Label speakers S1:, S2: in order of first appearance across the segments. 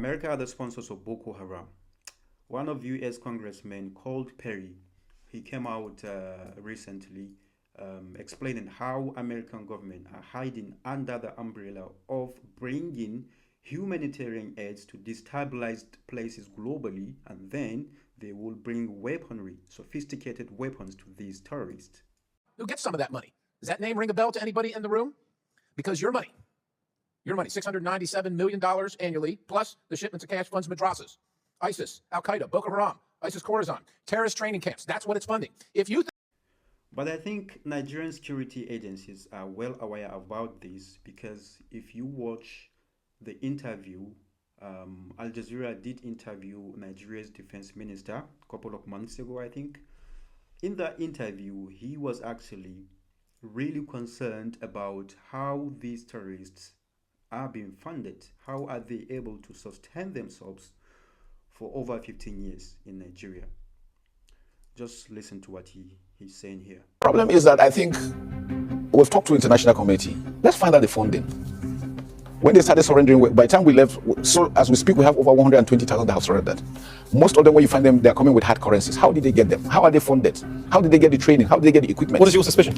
S1: America are the sponsors of Boko Haram. One of U.S. congressmen called Perry, he came out recently explaining how American government are hiding under the umbrella of bringing humanitarian aids to destabilized places globally, and then they will bring weaponry, sophisticated weapons to these terrorists.
S2: Who gets some of that money? Does that name ring a bell to anybody in the room? Because your money, $697 million annually, plus the shipments of cash funds madrasas, ISIS, Al Qaeda, Boko Haram, ISIS Khorasan, terrorist training camps. That's what it's funding. If you
S1: But I think Nigerian security agencies are well aware about this because if you watch the interview, Al Jazeera did interview Nigeria's defense minister a couple of months ago, I think. In that interview, he was actually really concerned about how these terrorists are being funded. How are they able to sustain themselves for over 15 years in Nigeria? Just listen to what he's saying here.
S3: Problem is that I think we've talked to international community. Let's find out the funding. When they started surrendering, by the time we left, so as we speak, we have over 120,000 that have surrendered. Most of them, when you find them, they're coming with hard currencies. How did they get them? How are they funded? How did they get the training? How did they get the equipment?
S4: What is your suspicion?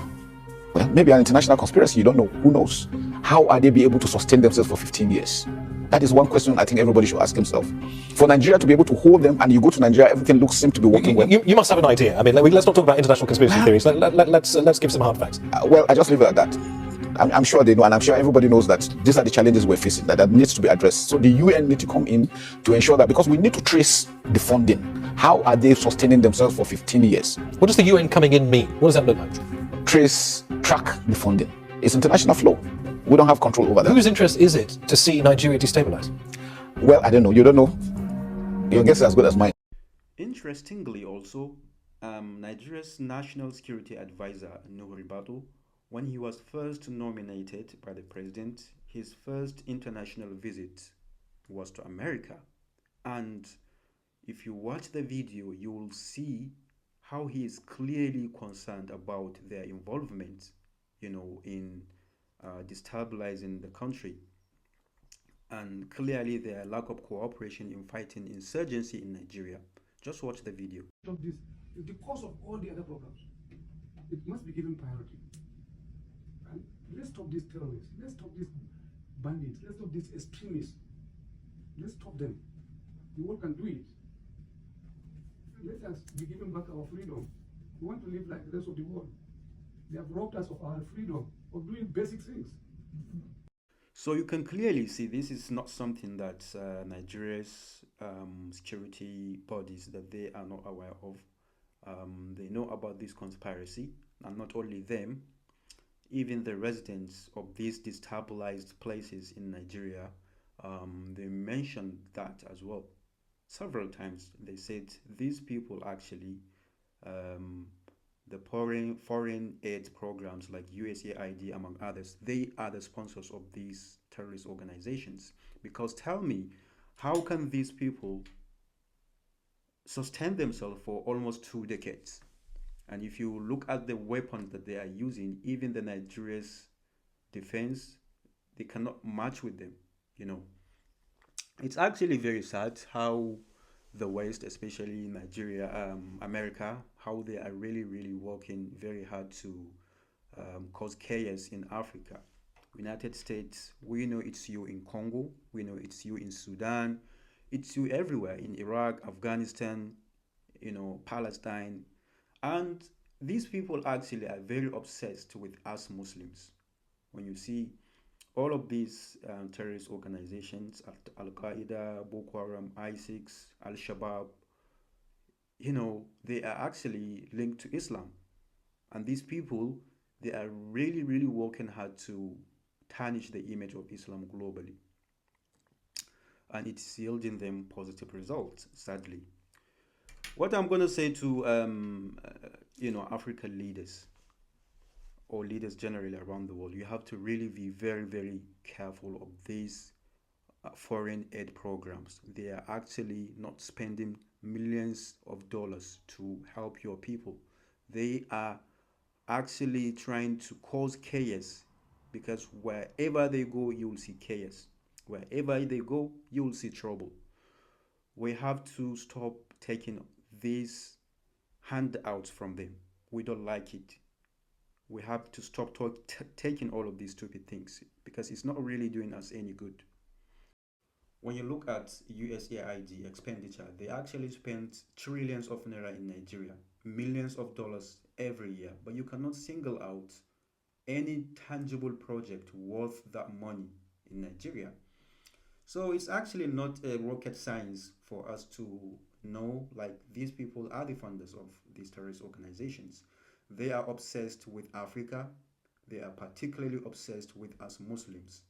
S3: Well, maybe an international conspiracy. You don't know. Who knows? How are they be able to sustain themselves for 15 years? That is one question I think everybody should ask himself. For Nigeria to be able to hold them, and you go to Nigeria, everything seems to be working well.
S4: You must have an idea. I mean, let's not talk about international conspiracy theories. Let's give some hard facts.
S3: Well, I just leave it at that. I'm sure they know, and I'm sure everybody knows that these are the challenges we're facing, that needs to be addressed. So the UN need to come in to ensure that, because we need to trace the funding. How are they sustaining themselves for 15 years?
S4: What does the UN coming in mean? What does that look like?
S3: Track the funding. It's international flow. We don't have control over that.
S4: Whose interest is it to see Nigeria destabilize?
S3: Well, I don't know. You don't know. Your guess is as good as mine.
S1: Interestingly, also, Nigeria's National Security Advisor, Nuhu Ribadu, when he was first nominated by the president, his first international visit was to America. And if you watch the video, you will see how he is clearly concerned about their involvement, in destabilizing the country. And clearly their lack of cooperation in fighting insurgency in Nigeria. Just watch the video.
S5: This is the cause of all the other problems. It must be given priority. And let's stop these terrorists. Let's stop these bandits. Let's stop these extremists. Let's stop them. The world can do it. Let us be given back our freedom. We want to live like the rest of the world. They have robbed us of our freedom of doing basic things.
S1: So you can clearly see this is not something that Nigeria's security bodies, that they are not aware of. They know about this conspiracy, and not only them, even the residents of these destabilized places in Nigeria, they mentioned that as well. Several times they said these people actually, the foreign aid programs like USAID, among others, they are the sponsors of these terrorist organizations. Because tell me, how can these people sustain themselves for almost 2 decades? And if you look at the weapons that they are using, even the Nigeria's defense, they cannot match with them. It's actually very sad how the West, especially Nigeria, America, how they are really, really working very hard to cause chaos in Africa. United States, we know it's you in Congo, we know it's you in Sudan, it's you everywhere, in Iraq, Afghanistan, Palestine. And these people actually are very obsessed with us Muslims. When you see all of these terrorist organizations, Al Qaeda, Boko Haram, ISIS, Al Shabaab, they are actually linked to Islam. And these people, they are really, really working hard to tarnish the image of Islam globally. And it's yielding them positive results, sadly. What I'm going to say to, African leaders, or leaders generally around the world, you have to really be very, very careful of these foreign aid programs. They are actually not spending millions of dollars to help your people. They are actually trying to cause chaos, because wherever they go, you will see chaos. Wherever they go, you will see trouble. We have to stop taking these handouts from them. We don't like it. We have to stop taking all of these stupid things because it's not really doing us any good. When you look at USAID expenditure, they actually spend trillions of naira in Nigeria, millions of dollars every year, but you cannot single out any tangible project worth that money in Nigeria. So it's actually not a rocket science for us to know like these people are the funders of these terrorist organizations. They are obsessed with Africa. They are particularly obsessed with us Muslims.